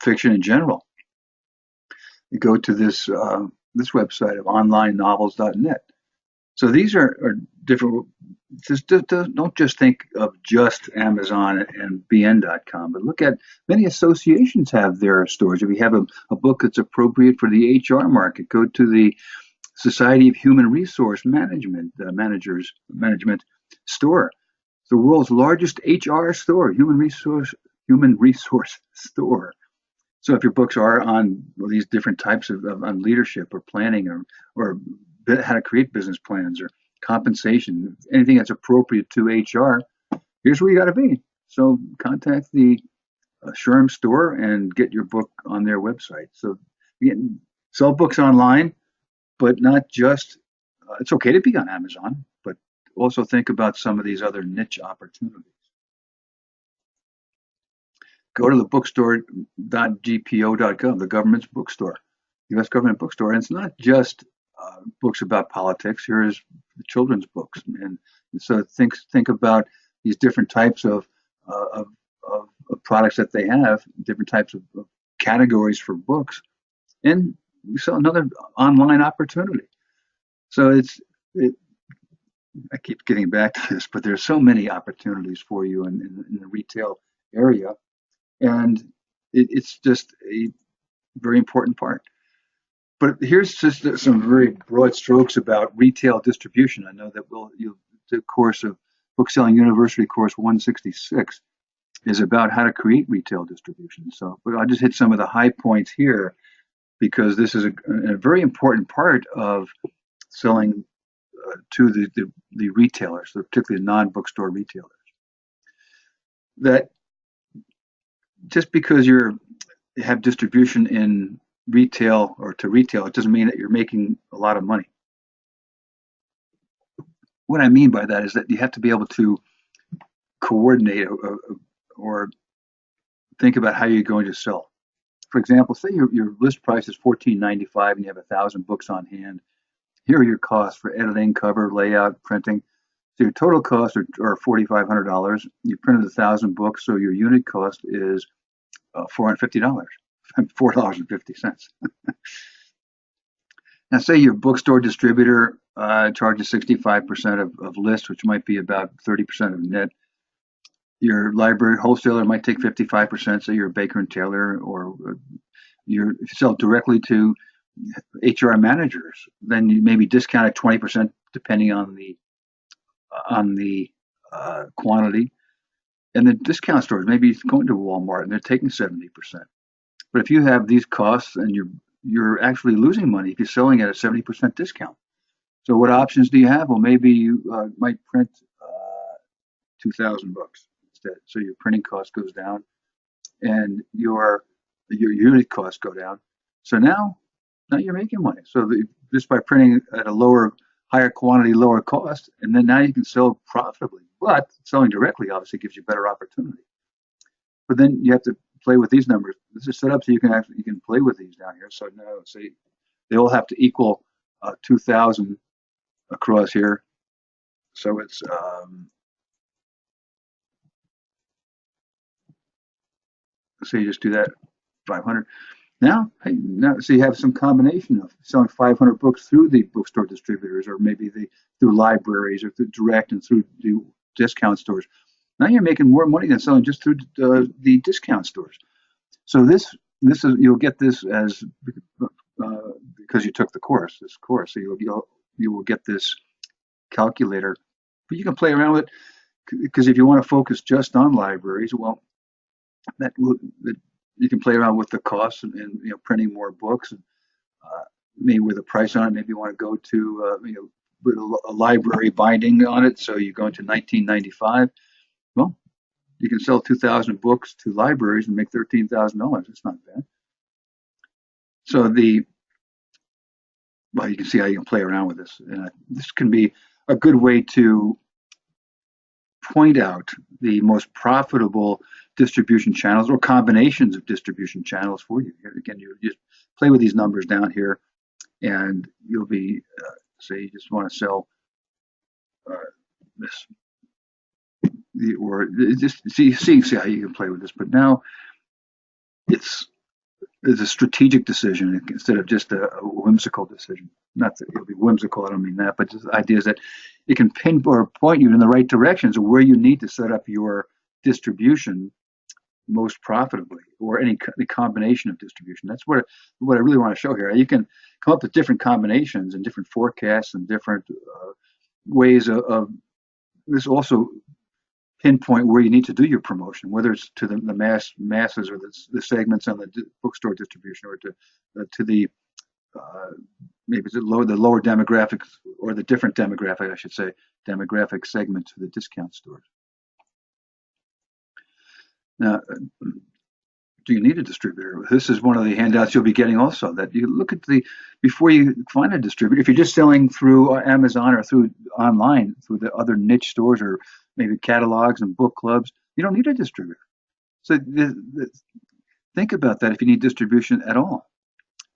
fiction in general, you go to this website of onlinenovels.net. So these are different. Don't just think of just Amazon and BN.com, but look at many associations have their stores. If you have a book that's appropriate for the HR market, go to the Society of Human Resource Management store. It's the world's largest HR store, human resource store. So if your books are on these different types of on leadership or planning or how to create business plans or compensation, anything that's appropriate to HR, here's where you got to be. So contact the SHRM store and get your book on their website. So again, sell books online, but not just. It's okay to be on Amazon, but also think about some of these other niche opportunities. Go to the bookstore.gpo.gov, the government's bookstore, U.S. government bookstore, and it's not just books about politics. Here's the children's books, and so think about these different types of products that they have, different types of categories for books, and we saw another online opportunity. So I keep getting back to this, but there's so many opportunities for you in the retail area, and it's just a very important part. But here's just some very broad strokes about retail distribution. I know that the course of Bookselling University, course 166, is about how to create retail distribution. So, but I'll just hit some of the high points here because this is a very important part of selling to the retailers, particularly non-bookstore retailers. That just because you have distribution in retail or to retail, it doesn't mean that you're making a lot of money. What I mean by that is that you have to be able to coordinate or think about how you're going to sell. For example, say your list price is $14.95 and you have 1,000 books on hand. Here are your costs for editing, cover, layout, printing. So your total costs are $4,500. You printed 1,000 books, so your unit cost is $450, $4.50. Now, say your bookstore distributor charges 65% of list, which might be about 30% of net. Your library wholesaler might take 55%. Say you're a baker and tailor, or if you sell directly to HR managers, then you maybe discount at 20% depending on the quantity. And the discount stores, maybe it's going to Walmart and they're taking 70%. But if you have these costs and you're actually losing money if you're selling at a 70% discount. So what options do you have? Well, maybe you might print 2,000 books instead. So your printing cost goes down and your unit costs go down. So now you're making money. So just by printing at a higher quantity, lower cost, and then now you can sell profitably. But selling directly obviously gives you better opportunity. But then you have to play with these numbers. This is set up so you can play with these down here. So now say they all have to equal 2,000 across here. So it's so you just do that 500. Now, so you have some combination of selling 500 books through the bookstore distributors, or maybe through libraries, or through direct and through the discount stores. Now you're making more money than selling just through the discount stores. So this is you'll get this as because you took this course. So you will get this calculator, but you can play around with it because if you want to focus just on libraries, well, that you can play around with the costs and printing more books and maybe with a price on it. Maybe you want to go to with a library binding on it, so you go into 1995. Well, you can sell 2,000 books to libraries and make $13,000. It's not bad. So you can see how you can play around with this. And this can be a good way to point out the most profitable distribution channels or combinations of distribution channels for you. Again, you just play with these numbers down here, and you'll be, say, you just want to sell this, or just see how you can play with this. But now it's a strategic decision instead of just a whimsical decision. Not that it'll be whimsical, I don't mean that, but just the idea is that it can pin or point you in the right directions of where you need to set up your distribution most profitably, or the combination of distribution. That's what I really want to show here. You can come up with different combinations and different forecasts and different ways of this also pinpoint where you need to do your promotion, whether it's to the masses or the segments on the bookstore distribution, or to the maybe the lower demographics, or the different demographic, I should say, demographic segment to the discount stores. Now, do you need a distributor? This is one of the handouts you'll be getting also, that you look at before you find a distributor. If you're just selling through Amazon or through online, through the other niche stores or maybe catalogs and book clubs, you don't need a distributor. So think about that if you need distribution at all.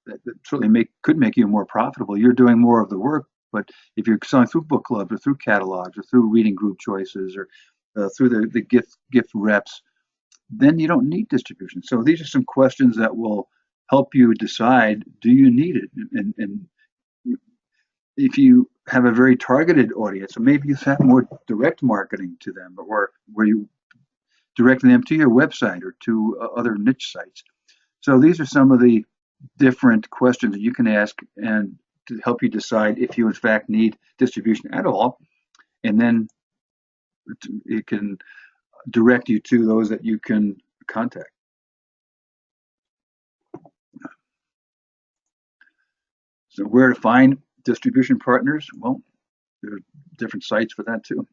That certainly could make you more profitable. You're doing more of the work, but if you're selling through book clubs or through catalogs or through reading group choices or through the gift reps, then you don't need distribution. So these are some questions that will help you decide, do you need it? And if you have a very targeted audience, or maybe you have more direct marketing to them, or where you directing them to your website or to other niche sites. So these are some of the different questions that you can ask and to help you decide if you in fact need distribution at all. And then it can direct you to those that you can contact. So where to find distribution partners? Well, there are different sites for that too.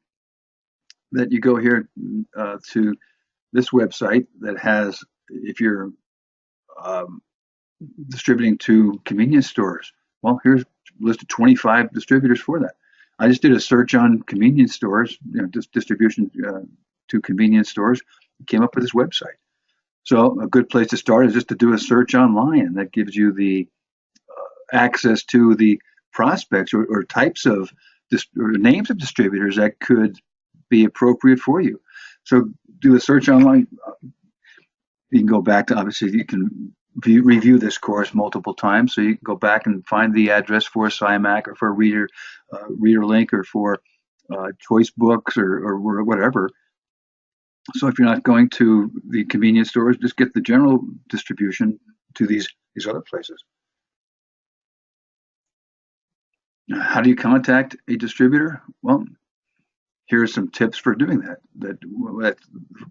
That you go here to this website that has, if you're distributing to convenience stores, well, here's a list of 25 distributors for that. I just did a search on convenience stores, distribution to convenience stores, came up with this website. So a good place to start is just to do a search online, and that gives you the access to the prospects or types of or names of distributors that could be appropriate for you. So do a search online. You can go back to, obviously, you can review this course multiple times, so you can go back and find the address for SciMac or for Reader Link or for Choice Books or whatever. So if you're not going to the convenience stores, just get the general distribution to these other places. How do you contact a distributor? Well, here are some tips for doing that.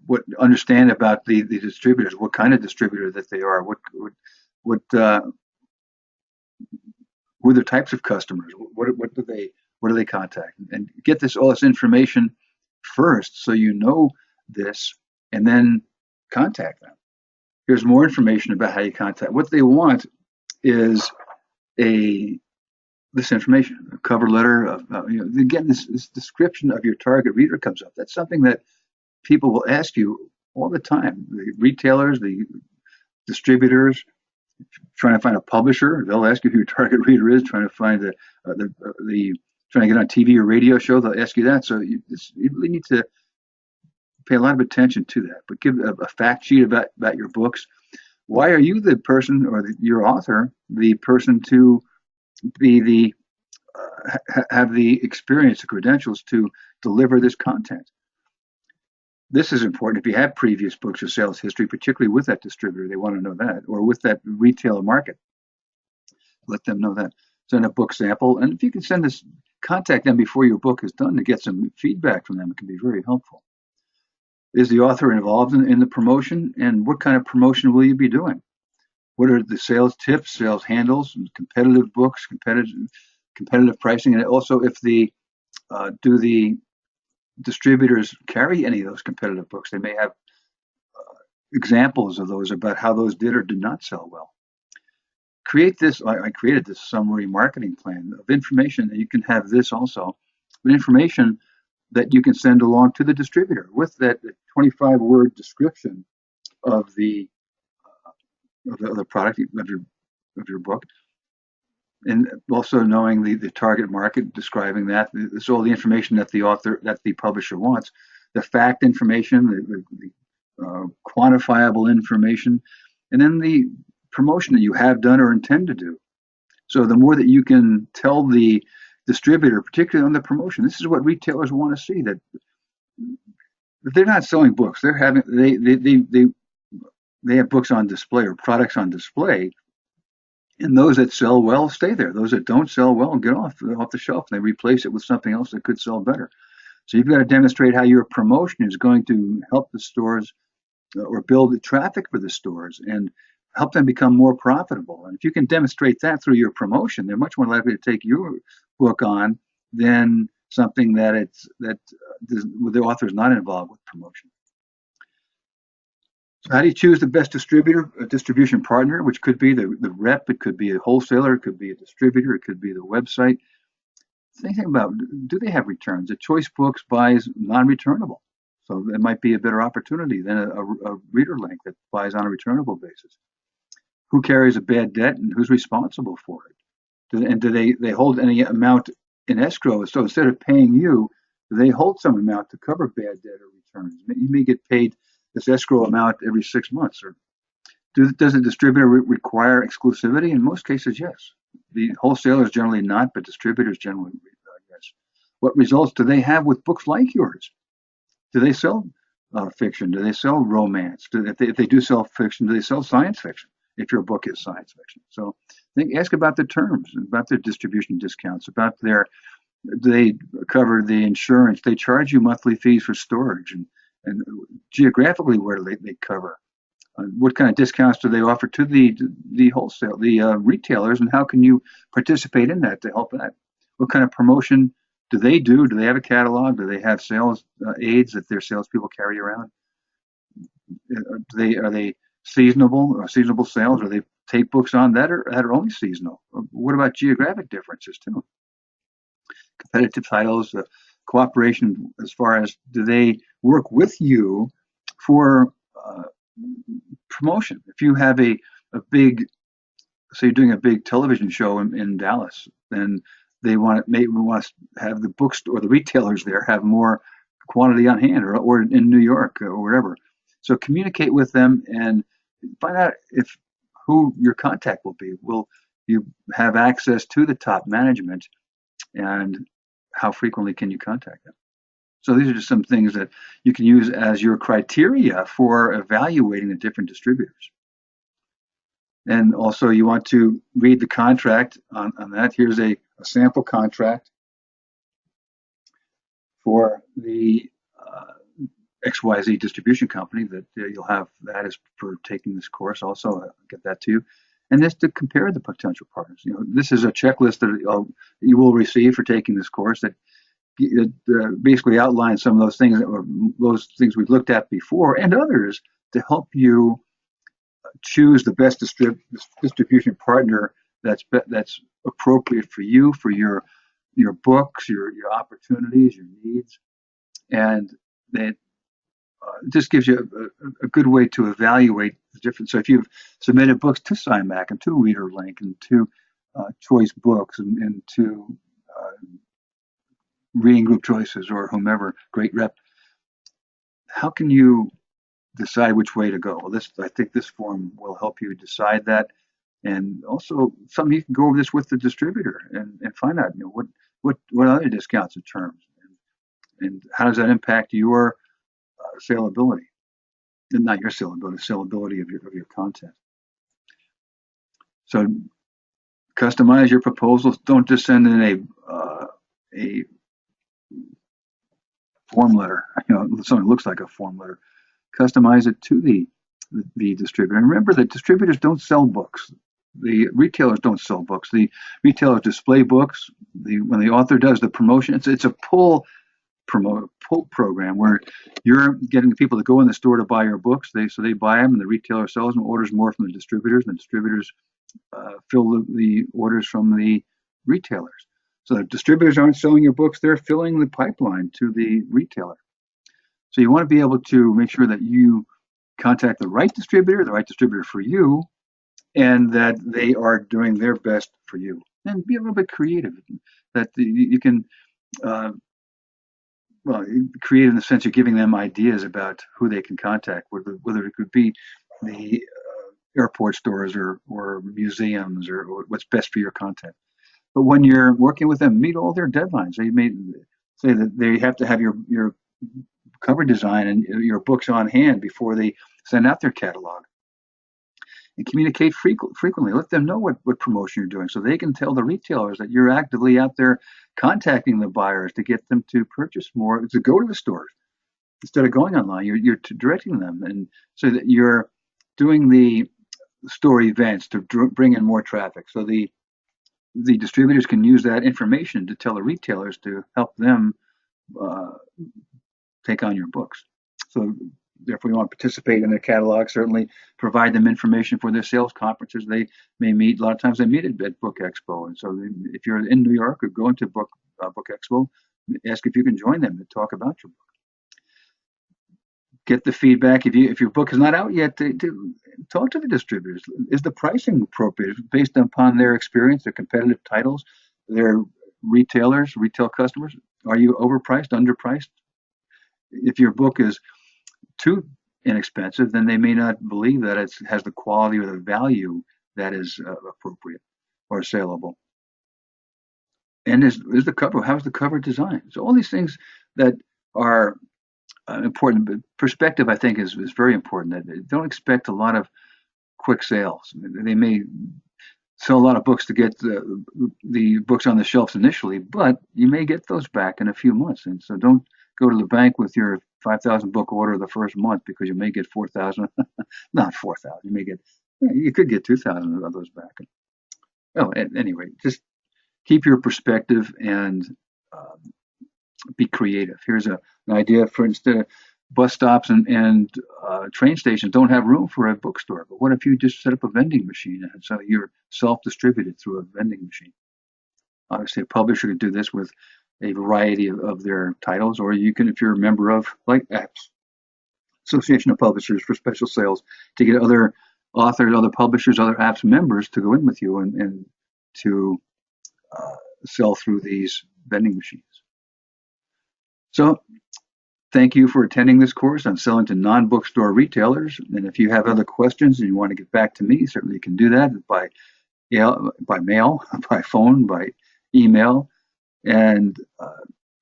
What understand about the distributors, what kind of distributor that they are, what Who are the types of customers? What do they contact? And get all this information first, so you know this, and then contact them. Here's more information about how you contact. What they want is a this information, a cover letter of, again, this description of your target reader comes up. That's something that people will ask you all the time. The retailers, the distributors, trying to find a publisher, they'll ask you who your target reader is. Trying to find the trying to get on TV or radio show, they'll ask you that. So you really need to pay a lot of attention to that. But give a fact sheet about your books. Why are you the person, or your author, the person to be have the experience, the credentials to deliver this content? This is important. If you have previous books or sales history, particularly with that distributor, they want to know that, or with that retailer market, let them know that. Send a book sample, and if you can contact them before your book is done to get some feedback from them, it can be very helpful. Is the author involved in the promotion, and what kind of promotion will you be doing? What are the sales tips, sales handles, competitive books, competitive pricing, and also if do the distributors carry any of those competitive books? They may have examples of those, about how those did or did not sell well. I created this summary marketing plan of information, and you can have this also, information that you can send along to the distributor with that 25-word description of the product of your book, and also knowing the target market, describing that. It's all the information that the publisher wants, the fact information, the quantifiable information, and then the promotion that you have done or intend to do. So the more that you can tell the distributor, particularly on the promotion, this is what retailers want to see, that they're not selling books. They have books on display or products on display, and those that sell well stay there. Those that don't sell well get off the shelf, and they replace it with something else that could sell better. So you've got to demonstrate how your promotion is going to help the stores or build the traffic for the stores and help them become more profitable. And if you can demonstrate that through your promotion, they're much more likely to take your book on than something that the author is not involved with promotion. So how do you choose the best distribution partner, which could be the rep, it could be a wholesaler, it could be a distributor, it could be the website. Think about, do they have returns? A Choice Books buys non-returnable, so it might be a better opportunity than a reader link that buys on a returnable basis. Who carries a bad debt and who's responsible for it? Do they hold any amount in escrow? So instead of paying you, do they hold some amount to cover bad debt or returns? You may get paid this escrow amount every 6 months. Or does the distributor require exclusivity? In most cases, yes. The wholesalers generally not, but distributors generally yes. What results do they have with books like yours? Do they sell fiction? Do they sell romance? If they do sell fiction, do they sell science fiction? If your book is science fiction. So ask about the terms, about their distribution discounts, about do they cover the insurance? They charge you monthly fees for storage, and geographically, where do they cover? What kind of discounts do they offer to the retailers, and how can you participate in that to help that? What kind of promotion do they do? Do they have a catalog? Do they have sales aids that their salespeople carry around? Are they seasonable sales, or they take books on that are only seasonal? What about geographic differences too? Competitive titles, cooperation, as far as do they work with you for promotion? If you have a big, say you're doing a big television show in Dallas, then they want to have the bookstore or the retailers there have more quantity on hand, or in New York or wherever. So communicate with them and find out who your contact will be. Will you have access to the top management, and how frequently can you contact them? So these are just some things that you can use as your criteria for evaluating the different distributors. And also you want to read the contract on that. Here's a sample contract for the XYZ distribution company that you'll have that as for taking this course. Also, I'll get that to you. and this to compare the potential partners. This is a checklist that you will receive for taking this course that basically outlines some of those things we've looked at before and others to help you choose the best distribution partner that's appropriate for you, for your books, your opportunities, your needs, and that just gives you a good way to evaluate the difference. So if you've submitted books to SciMac and to ReaderLink and to Choice Books and to Reading Group Choices or whomever, Great Rep, how can you decide which way to go? Well, I think this form will help you decide that. And also, something you can go over this with the distributor and find out, what other discounts and terms, and how does that impact your saleability, and not your saleability of your content. So, customize your proposals. Don't just send in a form letter. Something that looks like a form letter. Customize it to the distributor. And remember that distributors don't sell books. The retailers don't sell books. The retailers display books. When the author does the promotion, it's a pull program where you're getting the people to go in the store to buy your books. So they buy them, and the retailer sells them, orders more from the distributors, and the distributors fill the orders from the retailers. So the distributors aren't selling your books; they're filling the pipeline to the retailer. So you want to be able to make sure that you contact the right distributor for you, and that they are doing their best for you. And be a little bit creative. That you can, create in the sense you're giving them ideas about who they can contact, whether it could be the airport stores or museums or what's best for your content. But when you're working with them, meet all their deadlines. They may say that they have to have your cover design and your books on hand before they send out their catalog. And communicate frequently. Let them know what promotion you're doing so they can tell the retailers that you're actively out there contacting the buyers to get them to purchase more, to go to the stores instead of going online. You're directing them, and so that you're doing the store events to bring in more traffic. So the distributors can use that information to tell the retailers to help them take on your books. So therefore, you want to participate in their catalog, certainly provide them information for their sales conferences. They may meet, a lot of times they meet at Book Expo. And so if you're in New York or going to Book Expo, ask if you can join them to talk about your book. Get the feedback. If your book is not out yet, to talk to the distributors. Is the pricing appropriate based upon their experience, their competitive titles, their retail customers? Are you overpriced, underpriced? If your book is too inexpensive, then they may not believe that it has the quality or the value that is appropriate or saleable. And is the cover? How's the cover designed? So all these things that are important. But perspective, I think, is very important. That don't expect a lot of quick sales. They may sell a lot of books to get the books on the shelves initially, but you may get those back in a few months. And so don't go to the bank with your 5,000 book order the first month, because you may get 4,000, not 4,000. You could get 2,000 of those back. Oh, anyway, just keep your perspective and be creative. Here's an idea for, instead of bus stops and train stations don't have room for a bookstore, but what if you just set up a vending machine and so you're self-distributed through a vending machine? Obviously, a publisher could do this with a variety of their titles, or you can, if you're a member of, like, APPS, Association of Publishers for Special Sales, to get other authors, other publishers, other APPS members to go in with you and to sell through these vending machines. So thank you for attending this course on selling to non-bookstore retailers. And if you have other questions and you want to get back to me, certainly you can do that by mail, by phone, by email, and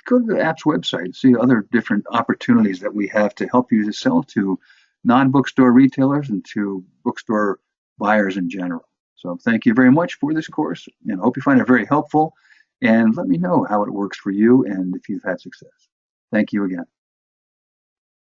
go to the APPS website and see other different opportunities that we have to help you to sell to non-bookstore retailers and to bookstore buyers in general. So thank you very much for this course, and I hope you find it very helpful. And let me know how it works for you and if you've had success. Thank you again.